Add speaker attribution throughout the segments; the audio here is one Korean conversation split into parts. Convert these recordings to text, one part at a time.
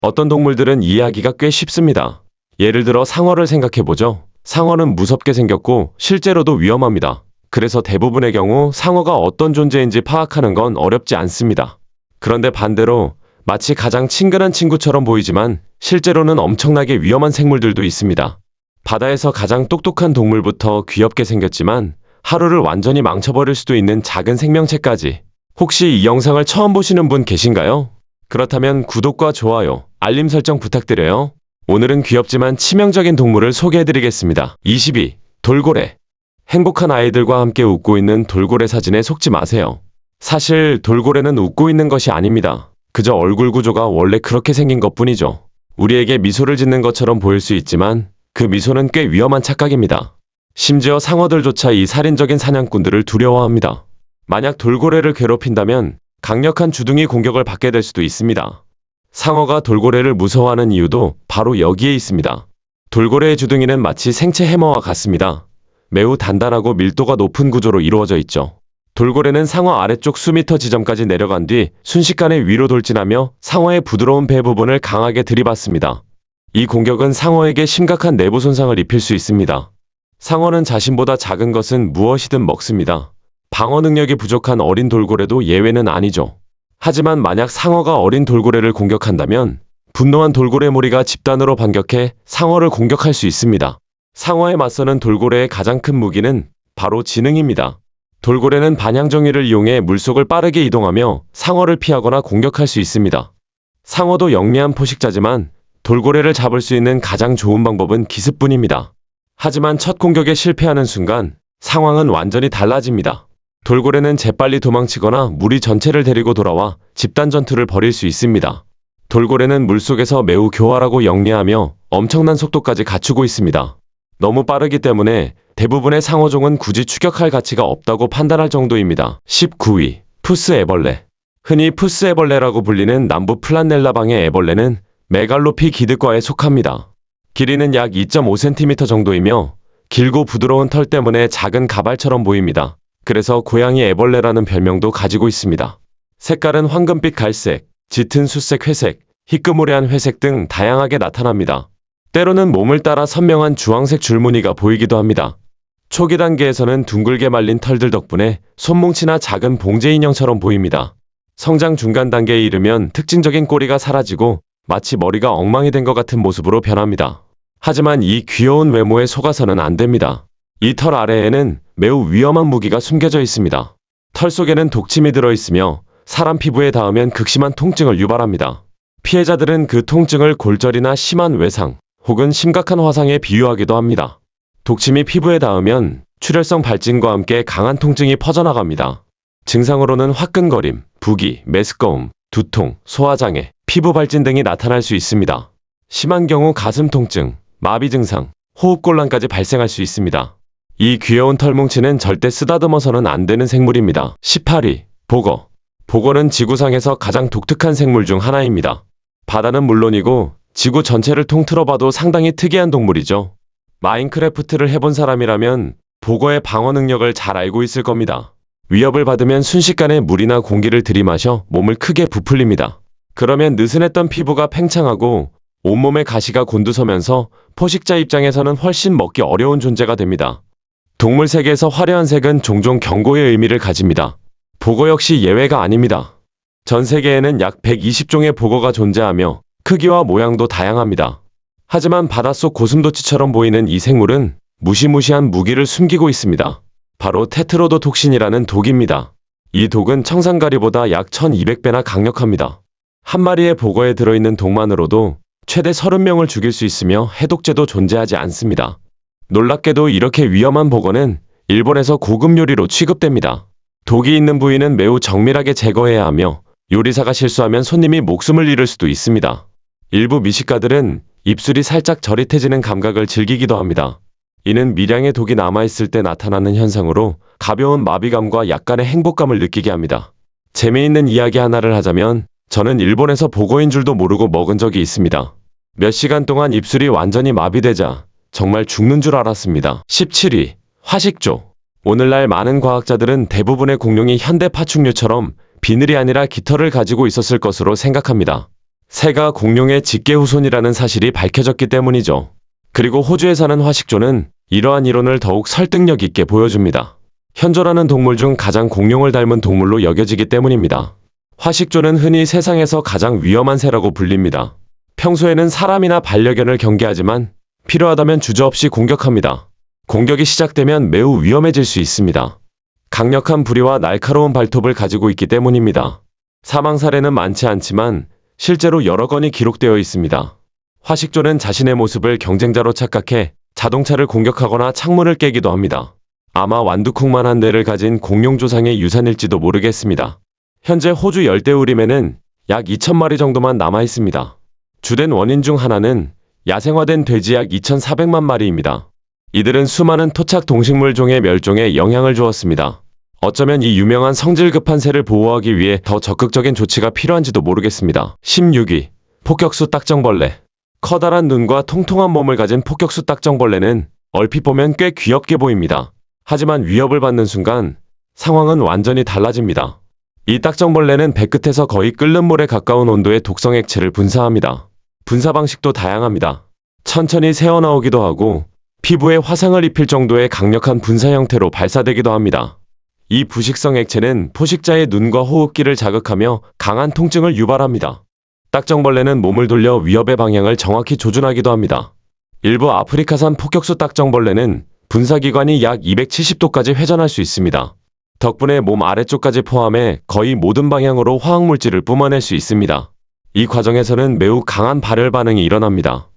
Speaker 1: 어떤 동물들은 이해하기가 꽤 쉽습니다. 예를 들어 상어를 생각해보죠. 상어는 무섭게 생겼고 실제로도 위험합니다. 그래서 대부분의 경우 상어가 어떤 존재인지 파악하는 건 어렵지 않습니다. 그런데 반대로 마치 가장 친근한 친구처럼 보이지만 실제로는 엄청나게 위험한 생물들도 있습니다. 바다에서 가장 똑똑한 동물부터 귀엽게 생겼지만 하루를 완전히 망쳐버릴 수도 있는 작은 생명체까지. 혹시 이 영상을 처음 보시는 분 계신가요? 그렇다면 구독과 좋아요, 알림 설정 부탁드려요. 오늘은 귀엽지만 치명적인 동물을 소개해드리겠습니다. 22. 돌고래. 행복한 아이들과 함께 웃고 있는 돌고래 사진에 속지 마세요. 사실 돌고래는 웃고 있는 것이 아닙니다. 그저 얼굴 구조가 원래 그렇게 생긴 것뿐이죠. 우리에게 미소를 짓는 것처럼 보일 수 있지만 그 미소는 꽤 위험한 착각입니다. 심지어 상어들조차 이 살인적인 사냥꾼들을 두려워합니다. 만약 돌고래를 괴롭힌다면 강력한 주둥이 공격을 받게 될 수도 있습니다. 상어가 돌고래를 무서워하는 이유도 바로 여기에 있습니다. 돌고래의 주둥이는 마치 생체 해머와 같습니다. 매우 단단하고 밀도가 높은 구조로 이루어져 있죠. 돌고래는 상어 아래쪽 수미터 지점까지 내려간 뒤 순식간에 위로 돌진하며 상어의 부드러운 배 부분을 강하게 들이받습니다. 이 공격은 상어에게 심각한 내부 손상을 입힐 수 있습니다. 상어는 자신보다 작은 것은 무엇이든 먹습니다. 방어 능력이 부족한 어린 돌고래도 예외는 아니죠. 하지만 만약 상어가 어린 돌고래를 공격한다면 분노한 돌고래 무리가 집단으로 반격해 상어를 공격할 수 있습니다. 상어에 맞서는 돌고래의 가장 큰 무기는 바로 지능입니다. 돌고래는 반향정위를 이용해 물속을 빠르게 이동하며 상어를 피하거나 공격할 수 있습니다. 상어도 영리한 포식자지만 돌고래를 잡을 수 있는 가장 좋은 방법은 기습뿐입니다. 하지만 첫 공격에 실패하는 순간 상황은 완전히 달라집니다. 돌고래는 재빨리 도망치거나 무리 전체를 데리고 돌아와 집단 전투를 벌일 수 있습니다. 돌고래는 물속에서 매우 교활하고 영리하며 엄청난 속도까지 갖추고 있습니다. 너무 빠르기 때문에 대부분의 상어종은 굳이 추격할 가치가 없다고 판단할 정도입니다. 19위. 푸스애벌레. 흔히 푸스애벌레라고 불리는 남부 플란넬라방의 애벌레는 메갈로피 기드과에 속합니다. 길이는 약 2.5cm 정도이며 길고 부드러운 털 때문에 작은 가발처럼 보입니다. 그래서 고양이 애벌레라는 별명도 가지고 있습니다. 색깔은 황금빛 갈색, 짙은 수색 회색, 희끄무레한 회색 등 다양하게 나타납니다. 때로는 몸을 따라 선명한 주황색 줄무늬가 보이기도 합니다. 초기 단계에서는 둥글게 말린 털들 덕분에 손뭉치나 작은 봉제 인형처럼 보입니다. 성장 중간 단계에 이르면 특징적인 꼬리가 사라지고 마치 머리가 엉망이 된 것 같은 모습으로 변합니다. 하지만 이 귀여운 외모에 속아서는 안 됩니다. 이 털 아래에는 매우 위험한 무기가 숨겨져 있습니다. 털 속에는 독침이 들어있으며 사람 피부에 닿으면 극심한 통증을 유발합니다. 피해자들은 그 통증을 골절이나 심한 외상 혹은 심각한 화상에 비유하기도 합니다. 독침이 피부에 닿으면 출혈성 발진과 함께 강한 통증이 퍼져나갑니다. 증상으로는 화끈거림, 부기, 메스꺼움, 두통, 소화장애, 피부 발진 등이 나타날 수 있습니다. 심한 경우 가슴 통증, 마비 증상, 호흡곤란까지 발생할 수 있습니다. 이 귀여운 털뭉치는 절대 쓰다듬어서는 안 되는 생물입니다. 18위. 보거. 보거는 지구상에서 가장 독특한 생물 중 하나입니다. 바다는 물론이고 지구 전체를 통틀어 봐도 상당히 특이한 동물이죠. 마인크래프트를 해본 사람이라면 보거의 방어 능력을 잘 알고 있을 겁니다. 위협을 받으면 순식간에 물이나 공기를 들이마셔 몸을 크게 부풀립니다. 그러면 느슨했던 피부가 팽창하고 온몸에 가시가 곤두서면서 포식자 입장에서는 훨씬 먹기 어려운 존재가 됩니다. 동물 세계에서 화려한 색은 종종 경고의 의미를 가집니다. 보거 역시 예외가 아닙니다. 전 세계에는 약 120종의 보거가 존재하며 크기와 모양도 다양합니다. 하지만 바닷속 고슴도치처럼 보이는 이 생물은 무시무시한 무기를 숨기고 있습니다. 바로 테트로도톡신이라는 독입니다. 이 독은 청산가리보다 약 1200배나 강력합니다. 한 마리의 보거에 들어있는 독만으로도 최대 30명을 죽일 수 있으며 해독제도 존재하지 않습니다. 놀랍게도 이렇게 위험한 보거는 일본에서 고급 요리로 취급됩니다. 독이 있는 부위는 매우 정밀하게 제거해야 하며 요리사가 실수하면 손님이 목숨을 잃을 수도 있습니다. 일부 미식가들은 입술이 살짝 저릿해지는 감각을 즐기기도 합니다. 이는 미량의 독이 남아있을 때 나타나는 현상으로 가벼운 마비감과 약간의 행복감을 느끼게 합니다. 재미있는 이야기 하나를 하자면 저는 일본에서 보거인 줄도 모르고 먹은 적이 있습니다. 몇 시간 동안 입술이 완전히 마비되자 정말 죽는 줄 알았습니다. 17위. 화식조. 오늘날 많은 과학자들은 대부분의 공룡이 현대 파충류처럼 비늘이 아니라 깃털을 가지고 있었을 것으로 생각합니다. 새가 공룡의 직계 후손이라는 사실이 밝혀졌기 때문이죠. 그리고 호주에 사는 화식조는 이러한 이론을 더욱 설득력 있게 보여줍니다. 현조라는 동물 중 가장 공룡을 닮은 동물로 여겨지기 때문입니다. 화식조는 흔히 세상에서 가장 위험한 새라고 불립니다. 평소에는 사람이나 반려견을 경계하지만 필요하다면 주저없이 공격합니다. 공격이 시작되면 매우 위험해질 수 있습니다. 강력한 부리와 날카로운 발톱을 가지고 있기 때문입니다. 사망 사례는 많지 않지만 실제로 여러 건이 기록되어 있습니다. 화식조는 자신의 모습을 경쟁자로 착각해 자동차를 공격하거나 창문을 깨기도 합니다. 아마 완두콩만한 뇌를 가진 공룡 조상의 유산일지도 모르겠습니다. 현재 호주 열대우림에는 약 2,000마리 정도만 남아 있습니다. 주된 원인 중 하나는 야생화된 돼지 약 2,400만 마리입니다. 이들은 수많은 토착 동식물 종의 멸종에 영향을 주었습니다. 어쩌면 이 유명한 성질 급한 새를 보호하기 위해 더 적극적인 조치가 필요한지도 모르겠습니다. 16위. 폭격수 딱정벌레. 커다란 눈과 통통한 몸을 가진 폭격수 딱정벌레는 얼핏 보면 꽤 귀엽게 보입니다. 하지만 위협을 받는 순간 상황은 완전히 달라집니다. 이 딱정벌레는 배끝에서 거의 끓는 물에 가까운 온도의 독성 액체를 분사합니다. 분사 방식도 다양합니다. 천천히 새어나오기도 하고 피부에 화상을 입힐 정도의 강력한 분사 형태로 발사되기도 합니다. 이 부식성 액체는 포식자의 눈과 호흡기를 자극하며 강한 통증을 유발합니다. 딱정벌레는 몸을 돌려 위협의 방향을 정확히 조준하기도 합니다. 일부 아프리카산 폭격수 딱정벌레는 분사기관이 약 270도까지 회전할 수 있습니다. 덕분에 몸 아래쪽까지 포함해 거의 모든 방향으로 화학물질을 뿜어낼 수 있습니다. 이 과정에서는 매우 강한 발열 반응이 일어납니다.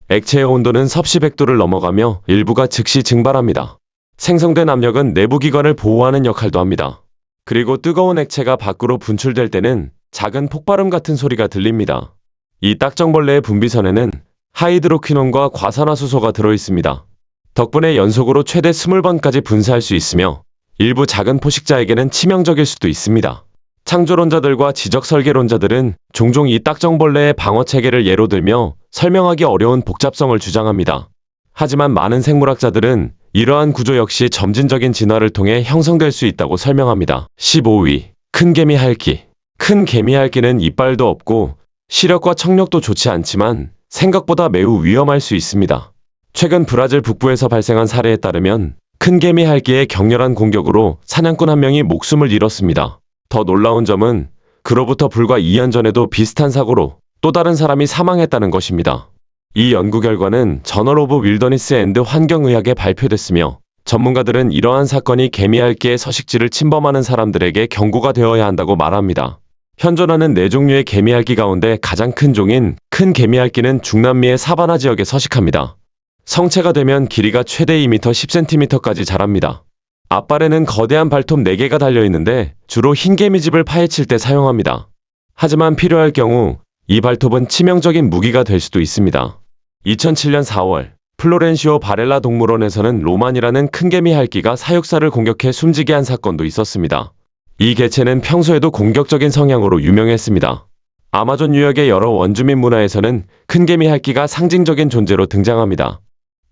Speaker 1: 액체의 온도는 섭씨 100도를 넘어가며 일부가 즉시 증발합니다. 생성된 압력은 내부 기관을 보호하는 역할도 합니다. 그리고 뜨거운 액체가 밖으로 분출될 때는 작은 폭발음 같은 소리가 들립니다. 이 딱정벌레의 분비선에는 하이드로퀴논과 과산화수소가 들어있습니다. 덕분에 연속으로 최대 20번까지 분사할 수 있으며 일부 작은 포식자에게는 치명적일 수도 있습니다. 창조론자들과 지적설계론자들은 종종 이 딱정벌레의 방어체계를 예로 들며 설명하기 어려운 복잡성을 주장합니다. 하지만 많은 생물학자들은 이러한 구조 역시 점진적인 진화를 통해 형성될 수 있다고 설명합니다. 15위. 큰 개미 할기. 큰 개미 할기는 이빨도 없고 시력과 청력도 좋지 않지만 생각보다 매우 위험할 수 있습니다. 최근 브라질 북부에서 발생한 사례에 따르면 큰 개미 할기의 격렬한 공격으로 사냥꾼 한 명이 목숨을 잃었습니다. 더 놀라운 점은 그로부터 불과 2년 전에도 비슷한 사고로 또 다른 사람이 사망했다는 것입니다. 이 연구 결과는 저널 오브 윌더니스 앤드 환경의학에 발표됐으며 전문가들은 이러한 사건이 개미핥기의 서식지를 침범하는 사람들에게 경고가 되어야 한다고 말합니다. 현존하는 4종류의 개미핥기 가운데 가장 큰 종인 큰 개미핥기는 중남미의 사바나 지역에 서식합니다. 성체가 되면 길이가 최대 2m 10cm까지 자랍니다. 앞발에는 거대한 발톱 4개가 달려있는데 주로 흰개미집을 파헤칠 때 사용합니다. 하지만 필요할 경우 이 발톱은 치명적인 무기가 될 수도 있습니다. 2007년 4월 플로렌시오 바렐라 동물원에서는 로만이라는 큰개미 할기가 사육사를 공격해 숨지게 한 사건도 있었습니다. 이 개체는 평소에도 공격적인 성향으로 유명했습니다. 아마존 유역의 여러 원주민 문화에서는 큰개미 할기가 상징적인 존재로 등장합니다.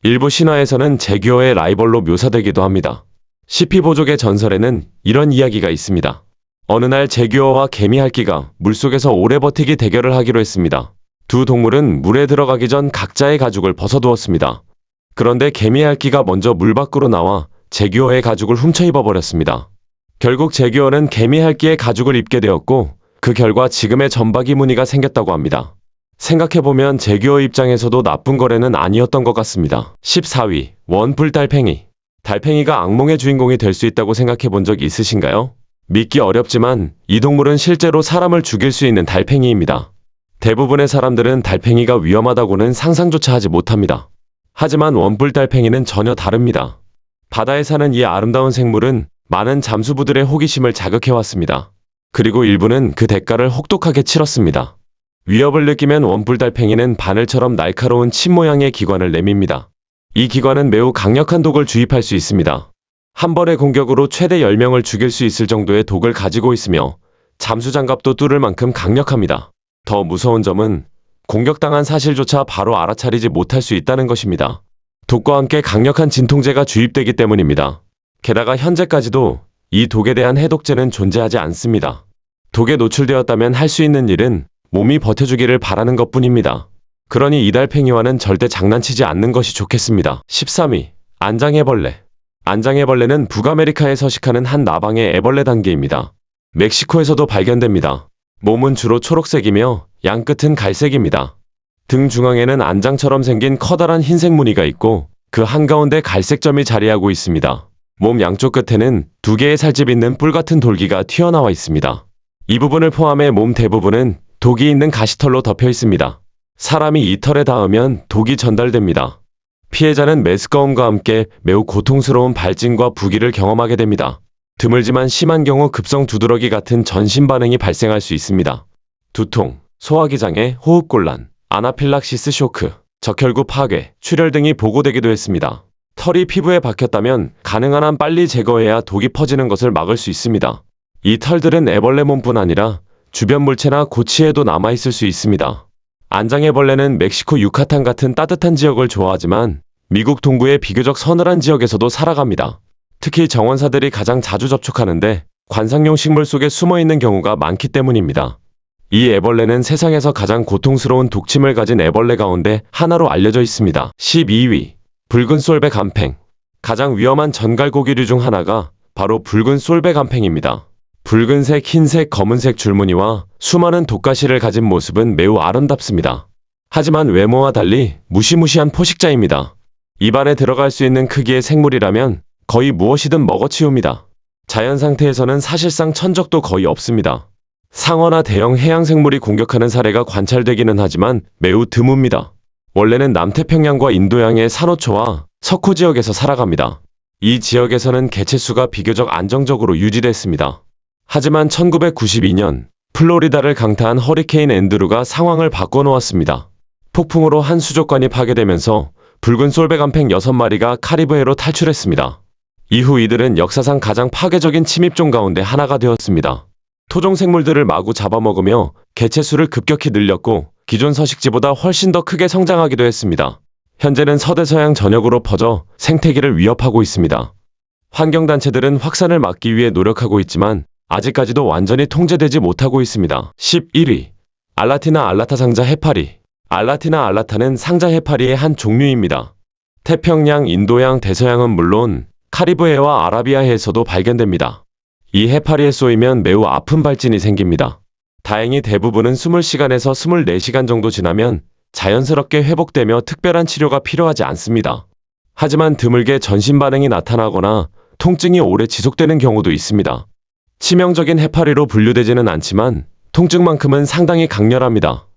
Speaker 1: 일부 신화에서는 제규어의 라이벌로 묘사되기도 합니다. 시피보족의 전설에는 이런 이야기가 있습니다. 어느 날 제규어와 개미핥기가 물속에서 오래 버티기 대결을 하기로 했습니다. 두 동물은 물에 들어가기 전 각자의 가죽을 벗어두었습니다. 그런데 개미핥기가 먼저 물 밖으로 나와 제규어의 가죽을 훔쳐 입어버렸습니다. 결국 제규어는 개미핥기의 가죽을 입게 되었고 그 결과 지금의 점박이 무늬가 생겼다고 합니다. 생각해보면 제규어 입장에서도 나쁜 거래는 아니었던 것 같습니다. 14위. 원뿔 달팽이. 달팽이가 악몽의 주인공이 될 수 있다고 생각해 본 적 있으신가요? 믿기 어렵지만 이 동물은 실제로 사람을 죽일 수 있는 달팽이입니다. 대부분의 사람들은 달팽이가 위험하다고는 상상조차 하지 못합니다. 하지만 원뿔 달팽이는 전혀 다릅니다. 바다에 사는 이 아름다운 생물은 많은 잠수부들의 호기심을 자극해왔습니다. 그리고 일부는 그 대가를 혹독하게 치렀습니다. 위협을 느끼면 원뿔 달팽이는 바늘처럼 날카로운 침 모양의 기관을 내밉니다. 이 기관은 매우 강력한 독을 주입할 수 있습니다. 한 번의 공격으로 최대 10명을 죽일 수 있을 정도의 독을 가지고 있으며 잠수장갑도 뚫을 만큼 강력합니다. 더 무서운 점은 공격당한 사실조차 바로 알아차리지 못할 수 있다는 것입니다. 독과 함께 강력한 진통제가 주입되기 때문입니다. 게다가 현재까지도 이 독에 대한 해독제는 존재하지 않습니다. 독에 노출되었다면 할 수 있는 일은 몸이 버텨주기를 바라는 것뿐입니다. 그러니 이달팽이와는 절대 장난치지 않는 것이 좋겠습니다. 13위. 안장애벌레. 안장애벌레는 북아메리카에 서식하는 한 나방의 애벌레 단계입니다. 멕시코에서도 발견됩니다. 몸은 주로 초록색이며 양 끝은 갈색입니다. 등 중앙에는 안장처럼 생긴 커다란 흰색 무늬가 있고 그 한가운데 갈색 점이 자리하고 있습니다. 몸 양쪽 끝에는 두 개의 살집 있는 뿔 같은 돌기가 튀어나와 있습니다. 이 부분을 포함해 몸 대부분은 독이 있는 가시털로 덮여 있습니다. 사람이 이 털에 닿으면 독이 전달됩니다. 피해자는 메스꺼움과 함께 매우 고통스러운 발진과 부기를 경험하게 됩니다. 드물지만 심한 경우 급성 두드러기 같은 전신 반응이 발생할 수 있습니다. 두통, 소화기 장애, 호흡곤란, 아나필락시스 쇼크, 적혈구 파괴, 출혈 등이 보고되기도 했습니다. 털이 피부에 박혔다면 가능한 한 빨리 제거해야 독이 퍼지는 것을 막을 수 있습니다. 이 털들은 애벌레 몸뿐 아니라 주변 물체나 고치에도 남아있을 수 있습니다. 안장애벌레는 멕시코 유카탄 같은 따뜻한 지역을 좋아하지만 미국 동부의 비교적 서늘한 지역에서도 살아갑니다. 특히 정원사들이 가장 자주 접촉하는데 관상용 식물 속에 숨어있는 경우가 많기 때문입니다. 이 애벌레는 세상에서 가장 고통스러운 독침을 가진 애벌레 가운데 하나로 알려져 있습니다. 12위. 붉은 솔베간팽. 가장 위험한 전갈고기류 중 하나가 바로 붉은 솔베간팽입니다. 붉은색, 흰색, 검은색 줄무늬와 수많은 독가시를 가진 모습은 매우 아름답습니다. 하지만 외모와 달리 무시무시한 포식자입니다. 입안에 들어갈 수 있는 크기의 생물이라면 거의 무엇이든 먹어치웁니다. 자연 상태에서는 사실상 천적도 거의 없습니다. 상어나 대형 해양생물이 공격하는 사례가 관찰되기는 하지만 매우 드뭅니다. 원래는 남태평양과 인도양의 산호초와 석호 지역에서 살아갑니다. 이 지역에서는 개체수가 비교적 안정적으로 유지됐습니다. 하지만 1992년 플로리다를 강타한 허리케인 앤드루가 상황을 바꿔놓았습니다. 폭풍으로 한 수족관이 파괴되면서 붉은 솔베간팽 6마리가 카리브해로 탈출했습니다. 이후 이들은 역사상 가장 파괴적인 침입종 가운데 하나가 되었습니다. 토종 생물들을 마구 잡아먹으며 개체수를 급격히 늘렸고 기존 서식지보다 훨씬 더 크게 성장하기도 했습니다. 현재는 서대서양 전역으로 퍼져 생태계를 위협하고 있습니다. 환경단체들은 확산을 막기 위해 노력하고 있지만 아직까지도 완전히 통제되지 못하고 있습니다. 11위. 알라티나 알라타 상자 해파리. 알라티나 알라타는 상자 해파리의 한 종류입니다. 태평양, 인도양, 대서양은 물론 카리브해와 아라비아해에서도 발견됩니다. 이 해파리에 쏘이면 매우 아픈 발진이 생깁니다. 다행히 대부분은 20시간에서 24시간 정도 지나면 자연스럽게 회복되며 특별한 치료가 필요하지 않습니다. 하지만 드물게 전신 반응이 나타나거나 통증이 오래 지속되는 경우도 있습니다. 치명적인 해파리로 분류되지는 않지만 통증만큼은 상당히 강렬합니다.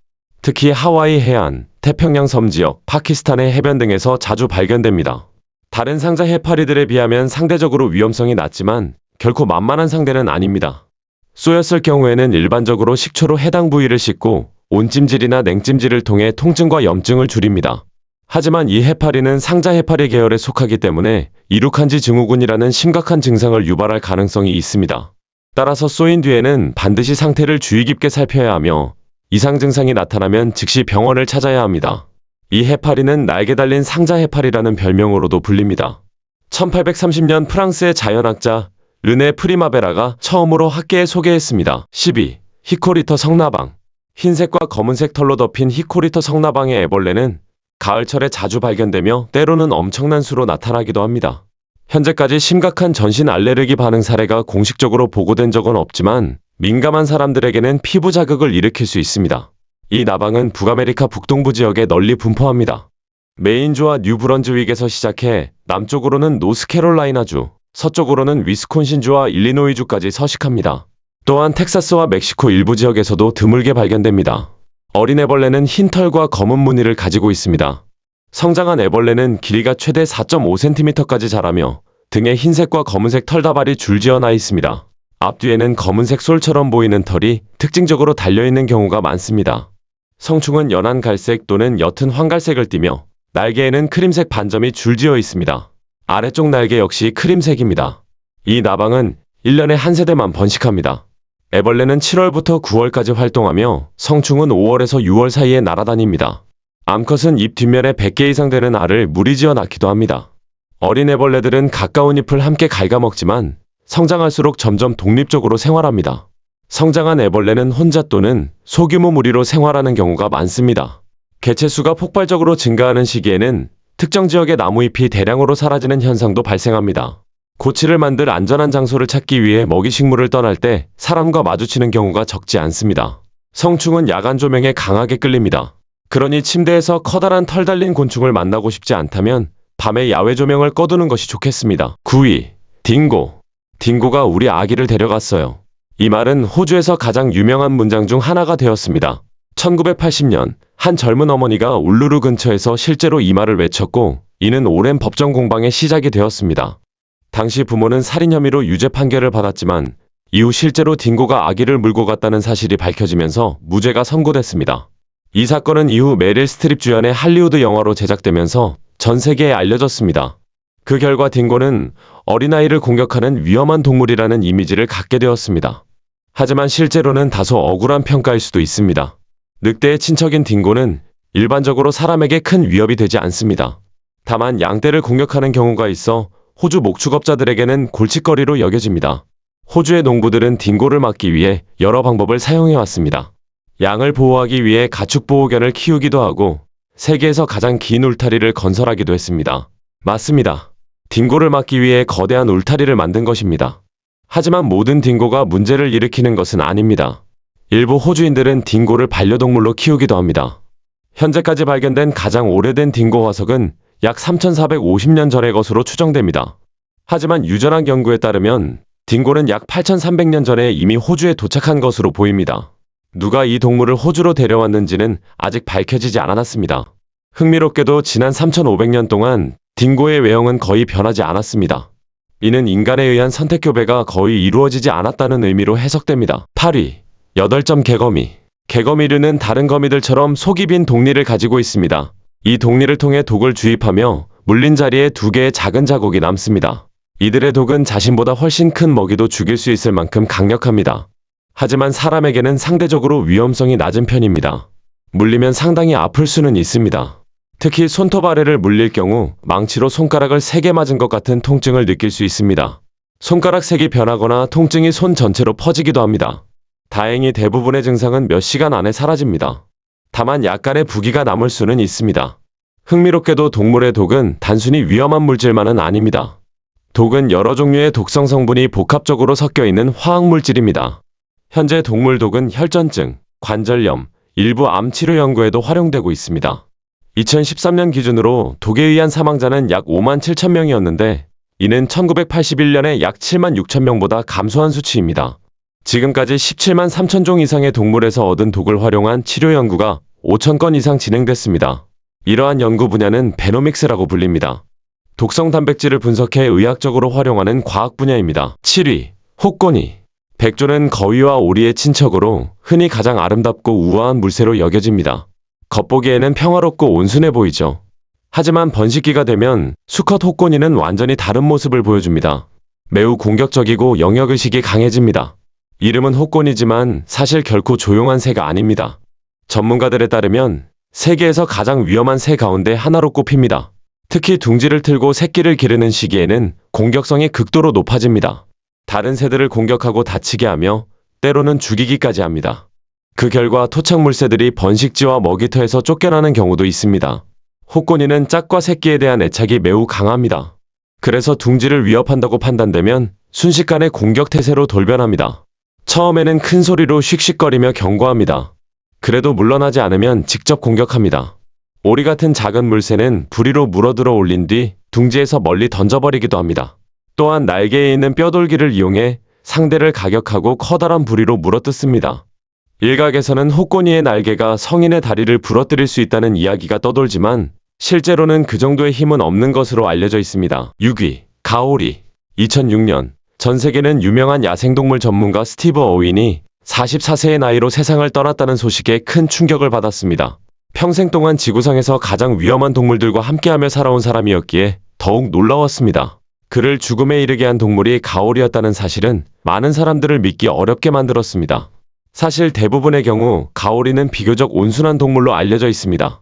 Speaker 1: 특히 하와이 해안, 태평양 섬 지역, 파키스탄의 해변 등에서 자주 발견됩니다. 다른 상자 해파리들에 비하면 상대적으로 위험성이 낮지만 결코 만만한 상대는 아닙니다. 쏘였을 경우에는 일반적으로 식초로 해당 부위를 씻고 온찜질이나 냉찜질을 통해 통증과 염증을 줄입니다. 하지만 이 해파리는 상자 해파리 계열에 속하기 때문에 이루칸지 증후군이라는 심각한 증상을 유발할 가능성이 있습니다. 따라서 쏘인 뒤에는 반드시 상태를 주의 깊게 살펴야 하며 이상 증상이 나타나면 즉시 병원을 찾아야 합니다. 이 해파리는 날개 달린 상자 해파리라는 별명으로도 불립니다. 1830년 프랑스의 자연학자 르네 프리마베라가 처음으로 학계에 소개했습니다. 12. 히코리터 성나방. 흰색과 검은색 털로 덮인 히코리터 성나방의 애벌레는 가을철에 자주 발견되며 때로는 엄청난 수로 나타나기도 합니다. 현재까지 심각한 전신 알레르기 반응 사례가 공식적으로 보고된 적은 없지만 민감한 사람들에게는 피부 자극을 일으킬 수 있습니다. 이 나방은 북아메리카 북동부 지역에 널리 분포합니다. 메인주와 뉴브런즈윅에서 시작해 남쪽으로는 노스캐롤라이나주, 서쪽으로는 위스콘신주와 일리노이주까지 서식합니다. 또한 텍사스와 멕시코 일부 지역에서도 드물게 발견됩니다. 어린 애벌레는 흰 털과 검은 무늬를 가지고 있습니다. 성장한 애벌레는 길이가 최대 4.5cm까지 자라며 등에 흰색과 검은색 털다발이 줄지어 나 있습니다. 앞뒤에는 검은색 솔처럼 보이는 털이 특징적으로 달려있는 경우가 많습니다. 성충은 연한 갈색 또는 옅은 황갈색을 띠며 날개에는 크림색 반점이 줄지어 있습니다. 아래쪽 날개 역시 크림색입니다. 이 나방은 1년에 한 세대만 번식합니다. 애벌레는 7월부터 9월까지 활동하며 성충은 5월에서 6월 사이에 날아다닙니다. 암컷은 잎 뒷면에 100개 이상 되는 알을 무리지어 낳기도 합니다. 어린 애벌레들은 가까운 잎을 함께 갉아먹지만 성장할수록 점점 독립적으로 생활합니다. 성장한 애벌레는 혼자 또는 소규모 무리로 생활하는 경우가 많습니다. 개체수가 폭발적으로 증가하는 시기에는 특정 지역의 나무잎이 대량으로 사라지는 현상도 발생합니다. 고치를 만들 안전한 장소를 찾기 위해 먹이식물을 떠날 때 사람과 마주치는 경우가 적지 않습니다. 성충은 야간 조명에 강하게 끌립니다. 그러니 침대에서 커다란 털 달린 곤충을 만나고 싶지 않다면 밤에 야외 조명을 꺼두는 것이 좋겠습니다. 9위. 딩고. 딩고가 우리 아기를 데려갔어요. 이 말은 호주에서 가장 유명한 문장 중 하나가 되었습니다. 1980년 한 젊은 어머니가 울루루 근처에서 실제로 이 말을 외쳤고 이는 오랜 법정 공방의 시작이 되었습니다. 당시 부모는 살인 혐의로 유죄 판결을 받았지만 이후 실제로 딩고가 아기를 물고 갔다는 사실이 밝혀지면서 무죄가 선고됐습니다. 이 사건은 이후 메릴 스트립 주연의 할리우드 영화로 제작되면서 전 세계에 알려졌습니다. 그 결과 딩고는 어린아이를 공격하는 위험한 동물이라는 이미지를 갖게 되었습니다. 하지만 실제로는 다소 억울한 평가일 수도 있습니다. 늑대의 친척인 딩고는 일반적으로 사람에게 큰 위협이 되지 않습니다. 다만 양떼를 공격하는 경우가 있어 호주 목축업자들에게는 골칫거리로 여겨집니다. 호주의 농부들은 딩고를 막기 위해 여러 방법을 사용해왔습니다. 양을 보호하기 위해 가축보호견을 키우기도 하고 세계에서 가장 긴 울타리를 건설하기도 했습니다. 맞습니다. 딩고를 막기 위해 거대한 울타리를 만든 것입니다. 하지만 모든 딩고가 문제를 일으키는 것은 아닙니다. 일부 호주인들은 딩고를 반려동물로 키우기도 합니다. 현재까지 발견된 가장 오래된 딩고 화석은 약 3,450년 전의 것으로 추정됩니다. 하지만 유전학 연구에 따르면 딩고는 약 8,300년 전에 이미 호주에 도착한 것으로 보입니다. 누가 이 동물을 호주로 데려왔는지는 아직 밝혀지지 않았습니다. 흥미롭게도 지난 3,500년 동안 딩고의 외형은 거의 변하지 않았습니다. 이는 인간에 의한 선택 교배가 거의 이루어지지 않았다는 의미로 해석됩니다. 8위. 8점 개거미. 개거미류는 다른 거미들처럼 속이 빈 독리를 가지고 있습니다. 이 독리를 통해 독을 주입하며 물린 자리에 2개의 작은 자국이 남습니다. 이들의 독은 자신보다 훨씬 큰 먹이도 죽일 수 있을 만큼 강력합니다. 하지만 사람에게는 상대적으로 위험성이 낮은 편입니다. 물리면 상당히 아플 수는 있습니다. 특히 손톱 아래를 물릴 경우 망치로 손가락을 3개 맞은 것 같은 통증을 느낄 수 있습니다. 손가락 색이 변하거나 통증이 손 전체로 퍼지기도 합니다. 다행히 대부분의 증상은 몇 시간 안에 사라집니다. 다만 약간의 부기가 남을 수는 있습니다. 흥미롭게도 동물의 독은 단순히 위험한 물질만은 아닙니다. 독은 여러 종류의 독성 성분이 복합적으로 섞여 있는 화학물질입니다. 현재 동물 독은 혈전증, 관절염, 일부 암 치료 연구에도 활용되고 있습니다. 2013년 기준으로 독에 의한 사망자는 약 5만 7천 명이었는데 이는 1981년에 약 7만 6천 명보다 감소한 수치입니다. 지금까지 17만 3천 종 이상의 동물에서 얻은 독을 활용한 치료 연구가 5천 건 이상 진행됐습니다. 이러한 연구 분야는 베노믹스라고 불립니다. 독성 단백질을 분석해 의학적으로 활용하는 과학 분야입니다. 7위. 혹고니. 백조는 거위와 오리의 친척으로 흔히 가장 아름답고 우아한 물새로 여겨집니다. 겉보기에는 평화롭고 온순해 보이죠. 하지만 번식기가 되면 수컷 혹고니는 완전히 다른 모습을 보여줍니다. 매우 공격적이고 영역의식이 강해집니다. 이름은 혹고니지만 사실 결코 조용한 새가 아닙니다. 전문가들에 따르면 세계에서 가장 위험한 새 가운데 하나로 꼽힙니다. 특히 둥지를 틀고 새끼를 기르는 시기에는 공격성이 극도로 높아집니다. 다른 새들을 공격하고 다치게 하며 때로는 죽이기까지 합니다. 그 결과 토착물새들이 번식지와 먹이터에서 쫓겨나는 경우도 있습니다. 혹고니는 짝과 새끼에 대한 애착이 매우 강합니다. 그래서 둥지를 위협한다고 판단되면 순식간에 공격 태세로 돌변합니다. 처음에는 큰 소리로 씩씩거리며 경고합니다. 그래도 물러나지 않으면 직접 공격합니다. 오리 같은 작은 물새는 부리로 물어들어 올린 뒤 둥지에서 멀리 던져버리기도 합니다. 또한 날개에 있는 뼈돌기를 이용해 상대를 가격하고 커다란 부리로 물어뜯습니다. 일각에서는 혹고니의 날개가 성인의 다리를 부러뜨릴 수 있다는 이야기가 떠돌지만 실제로는 그 정도의 힘은 없는 것으로 알려져 있습니다. 6위. 가오리. 2006년 전 세계는 유명한 야생동물 전문가 스티브 어윈이 44세의 나이로 세상을 떠났다는 소식에 큰 충격을 받았습니다. 평생 동안 지구상에서 가장 위험한 동물들과 함께하며 살아온 사람이었기에 더욱 놀라웠습니다. 그를 죽음에 이르게 한 동물이 가오리였다는 사실은 많은 사람들을 믿기 어렵게 만들었습니다. 사실 대부분의 경우 가오리는 비교적 온순한 동물로 알려져 있습니다.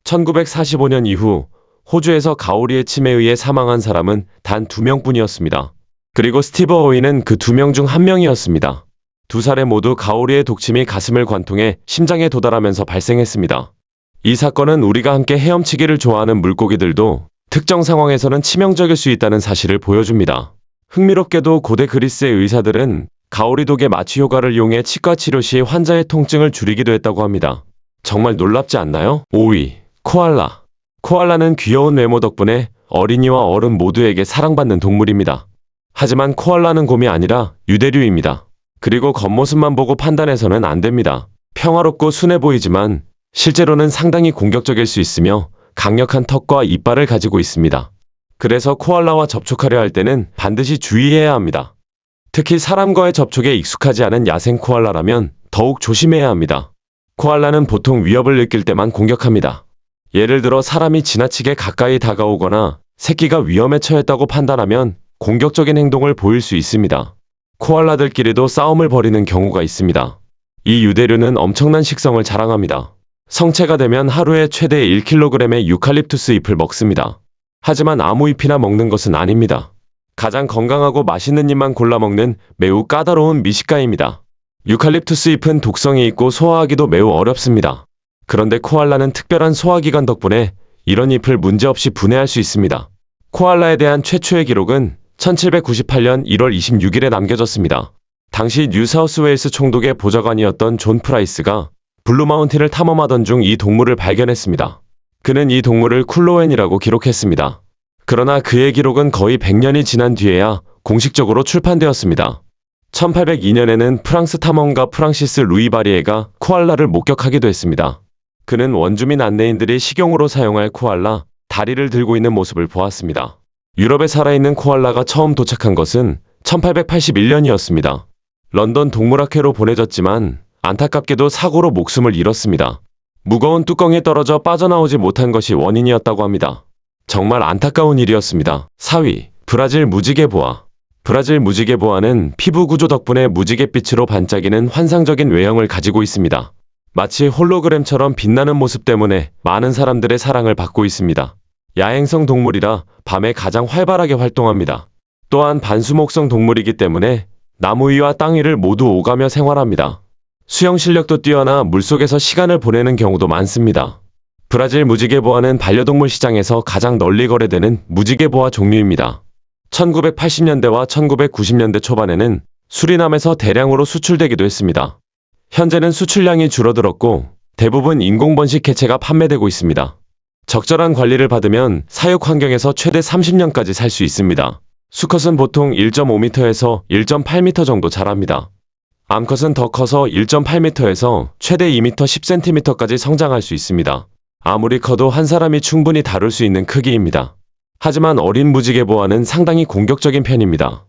Speaker 1: 1945년 이후 호주에서 가오리의 침에 의해 사망한 사람은 단 2명뿐이었습니다. 그리고 스티브 어윈은 그 2명 중 1명이었습니다. 2사례 모두 가오리의 독침이 가슴을 관통해 심장에 도달하면서 발생했습니다. 이 사건은 우리가 함께 헤엄치기를 좋아하는 물고기들도 특정 상황에서는 치명적일 수 있다는 사실을 보여줍니다. 흥미롭게도 고대 그리스의 의사들은 가오리 독의 마취 효과를 이용해 치과 치료 시 환자의 통증을 줄이기도 했다고 합니다. 정말 놀랍지 않나요? 5위. 코알라. 코알라는 귀여운 외모 덕분에 어린이와 어른 모두에게 사랑받는 동물입니다. 하지만 코알라는 곰이 아니라 유대류입니다. 그리고 겉모습만 보고 판단해서는 안 됩니다. 평화롭고 순해 보이지만 실제로는 상당히 공격적일 수 있으며 강력한 턱과 이빨을 가지고 있습니다. 그래서 코알라와 접촉하려 할 때는 반드시 주의해야 합니다. 특히 사람과의 접촉에 익숙하지 않은 야생 코알라라면 더욱 조심해야 합니다. 코알라는 보통 위협을 느낄 때만 공격합니다. 예를 들어 사람이 지나치게 가까이 다가오거나 새끼가 위험에 처했다고 판단하면 공격적인 행동을 보일 수 있습니다. 코알라들끼리도 싸움을 벌이는 경우가 있습니다. 이 유대류는 엄청난 식성을 자랑합니다. 성체가 되면 하루에 최대 1kg의 유칼립투스 잎을 먹습니다. 하지만 아무 잎이나 먹는 것은 아닙니다. 가장 건강하고 맛있는 잎만 골라 먹는 매우 까다로운 미식가입니다. 유칼립투스 잎은 독성이 있고 소화하기도 매우 어렵습니다. 그런데 코알라는 특별한 소화기관 덕분에 이런 잎을 문제없이 분해할 수 있습니다. 코알라에 대한 최초의 기록은 1798년 1월 26일에 남겨졌습니다. 당시 뉴사우스웨일스 총독의 보좌관이었던 존 프라이스가 블루마운틴을 탐험하던 중 이 동물을 발견했습니다. 그는 이 동물을 쿨로웬이라고 기록했습니다. 그러나 그의 기록은 거의 100년이 지난 뒤에야 공식적으로 출판되었습니다. 1802년에는 프랑스 탐험가 프랑시스 루이 바리에가 코알라를 목격하기도 했습니다. 그는 원주민 안내인들이 식용으로 사용할 코알라, 다리를 들고 있는 모습을 보았습니다. 유럽에 살아있는 코알라가 처음 도착한 것은 1881년이었습니다. 런던 동물학회로 보내졌지만 안타깝게도 사고로 목숨을 잃었습니다. 무거운 뚜껑에 떨어져 빠져나오지 못한 것이 원인이었다고 합니다. 정말 안타까운 일이었습니다. 4위. 브라질 무지개보아. 브라질 무지개보아는 피부 구조 덕분에 무지갯빛으로 반짝이는 환상적인 외형을 가지고 있습니다. 마치 홀로그램처럼 빛나는 모습 때문에 많은 사람들의 사랑을 받고 있습니다. 야행성 동물이라 밤에 가장 활발하게 활동합니다. 또한 반수목성 동물이기 때문에 나무 위와 땅 위를 모두 오가며 생활합니다. 수영 실력도 뛰어나 물속에서 시간을 보내는 경우도 많습니다. 브라질 무지개보아는 반려동물 시장에서 가장 널리 거래되는 무지개보아 종류입니다. 1980년대와 1990년대 초반에는 수리남에서 대량으로 수출되기도 했습니다. 현재는 수출량이 줄어들었고 대부분 인공번식 개체가 판매되고 있습니다. 적절한 관리를 받으면 사육 환경에서 최대 30년까지 살 수 있습니다. 수컷은 보통 1.5m에서 1.8m 정도 자랍니다. 암컷은 더 커서 1.8m에서 최대 2m 10cm까지 성장할 수 있습니다. 아무리 커도 한 사람이 충분히 다룰 수 있는 크기입니다. 하지만 어린 무지개보아는 상당히 공격적인 편입니다.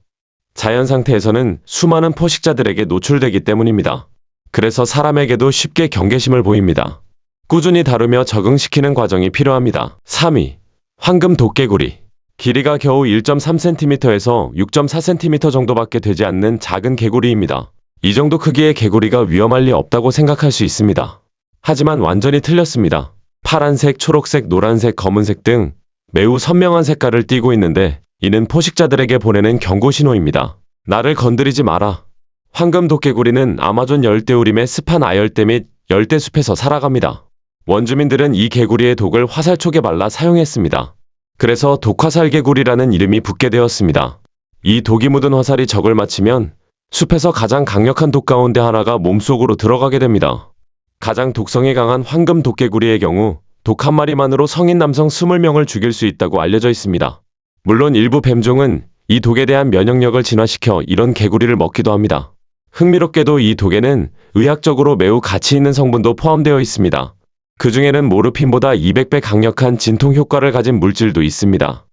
Speaker 1: 자연 상태에서는 수많은 포식자들에게 노출되기 때문입니다. 그래서 사람에게도 쉽게 경계심을 보입니다. 꾸준히 다루며 적응시키는 과정이 필요합니다. 3위. 황금 도깨구리. 길이가 겨우 1.3cm에서 6.4cm 정도밖에 되지 않는 작은 개구리입니다. 이 정도 크기의 개구리가 위험할 리 없다고 생각할 수 있습니다. 하지만 완전히 틀렸습니다. 파란색, 초록색, 노란색, 검은색 등 매우 선명한 색깔을 띠고 있는데 이는 포식자들에게 보내는 경고 신호입니다. 나를 건드리지 마라. 황금 도깨구리는 아마존 열대우림의 습한 아열대 및 열대숲에서 살아갑니다. 원주민들은 이 개구리의 독을 화살촉에 발라 사용했습니다. 그래서 독화살개구리라는 이름이 붙게 되었습니다. 이 독이 묻은 화살이 적을 맞히면 숲에서 가장 강력한 독 가운데 하나가 몸속으로 들어가게 됩니다. 가장 독성이 강한 황금 도깨구리의 경우 독 한 마리만으로 성인 남성 20명을 죽일 수 있다고 알려져 있습니다. 물론 일부 뱀종은 이 독에 대한 면역력을 진화시켜 이런 개구리를 먹기도 합니다. 흥미롭게도 이 독에는 의학적으로 매우 가치 있는 성분도 포함되어 있습니다. 그 중에는 모르핀보다 200배 강력한 진통 효과를 가진 물질도 있습니다.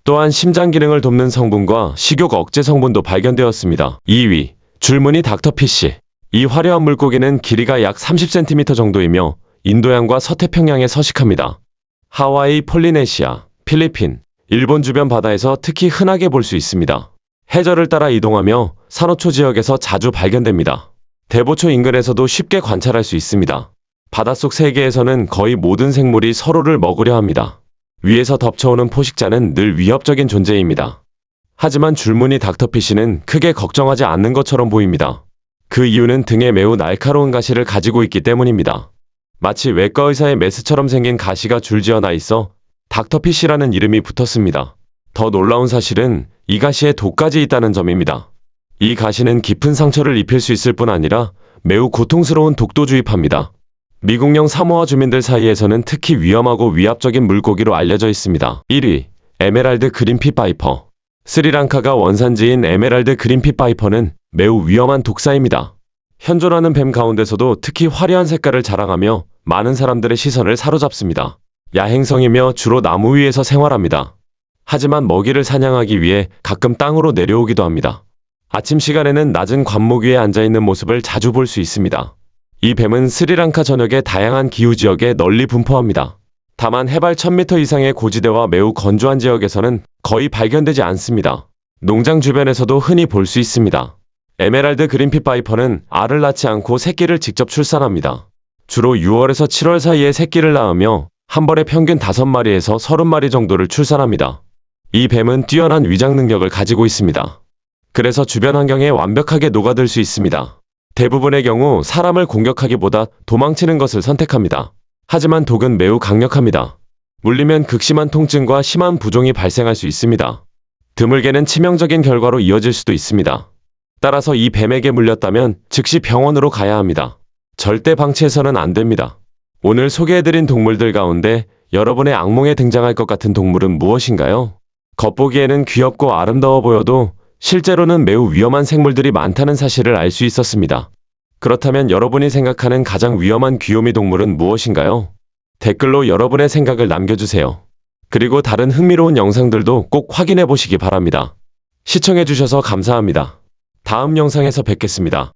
Speaker 1: 또한 심장 기능을 돕는 성분과 식욕 억제 성분도 발견되었습니다. 2위. 줄무늬 닥터피쉬. 이 화려한 물고기는 길이가 약 30cm 정도이며 인도양과 서태평양에 서식합니다. 하와이, 폴리네시아, 필리핀, 일본 주변 바다에서 특히 흔하게 볼 수 있습니다. 해저를 따라 이동하며 산호초 지역에서 자주 발견됩니다. 대보초 인근에서도 쉽게 관찰할 수 있습니다. 바닷속 세계에서는 거의 모든 생물이 서로를 먹으려 합니다. 위에서 덮쳐오는 포식자는 늘 위협적인 존재입니다. 하지만 줄무늬 닥터피쉬는 크게 걱정하지 않는 것처럼 보입니다. 그 이유는 등에 매우 날카로운 가시를 가지고 있기 때문입니다. 마치 외과 의사의 메스처럼 생긴 가시가 줄지어 나 있어 닥터피쉬라는 이름이 붙었습니다. 더 놀라운 사실은 이 가시에 독까지 있다는 점입니다. 이 가시는 깊은 상처를 입힐 수 있을 뿐 아니라 매우 고통스러운 독도 주입합니다. 미국령 사모아 주민들 사이에서는 특히 위험하고 위압적인 물고기로 알려져 있습니다. 1위, 에메랄드 그린핏 바이퍼. 스리랑카가 원산지인 에메랄드 그린핏 바이퍼는 매우 위험한 독사입니다. 현존하는 뱀 가운데서도 특히 화려한 색깔을 자랑하며 많은 사람들의 시선을 사로잡습니다. 야행성이며 주로 나무 위에서 생활합니다. 하지만 먹이를 사냥하기 위해 가끔 땅으로 내려오기도 합니다. 아침 시간에는 낮은 관목 위에 앉아있는 모습을 자주 볼 수 있습니다. 이 뱀은 스리랑카 전역의 다양한 기후 지역에 널리 분포합니다. 다만 해발 1000m 이상의 고지대와 매우 건조한 지역에서는 거의 발견되지 않습니다. 농장 주변에서도 흔히 볼 수 있습니다. 에메랄드 그린핏 바이퍼는 알을 낳지 않고 새끼를 직접 출산합니다. 주로 6월에서 7월 사이에 새끼를 낳으며 한 번에 평균 5마리에서 30마리 정도를 출산합니다. 이 뱀은 뛰어난 위장 능력을 가지고 있습니다. 그래서 주변 환경에 완벽하게 녹아들 수 있습니다. 대부분의 경우 사람을 공격하기보다 도망치는 것을 선택합니다. 하지만 독은 매우 강력합니다. 물리면 극심한 통증과 심한 부종이 발생할 수 있습니다. 드물게는 치명적인 결과로 이어질 수도 있습니다. 따라서 이 뱀에게 물렸다면 즉시 병원으로 가야 합니다. 절대 방치해서는 안 됩니다. 오늘 소개해드린 동물들 가운데 여러분의 악몽에 등장할 것 같은 동물은 무엇인가요? 겉보기에는 귀엽고 아름다워 보여도 실제로는 매우 위험한 생물들이 많다는 사실을 알 수 있었습니다. 그렇다면 여러분이 생각하는 가장 위험한 귀요미 동물은 무엇인가요? 댓글로 여러분의 생각을 남겨주세요. 그리고 다른 흥미로운 영상들도 꼭 확인해 보시기 바랍니다. 시청해주셔서 감사합니다. 다음 영상에서 뵙겠습니다.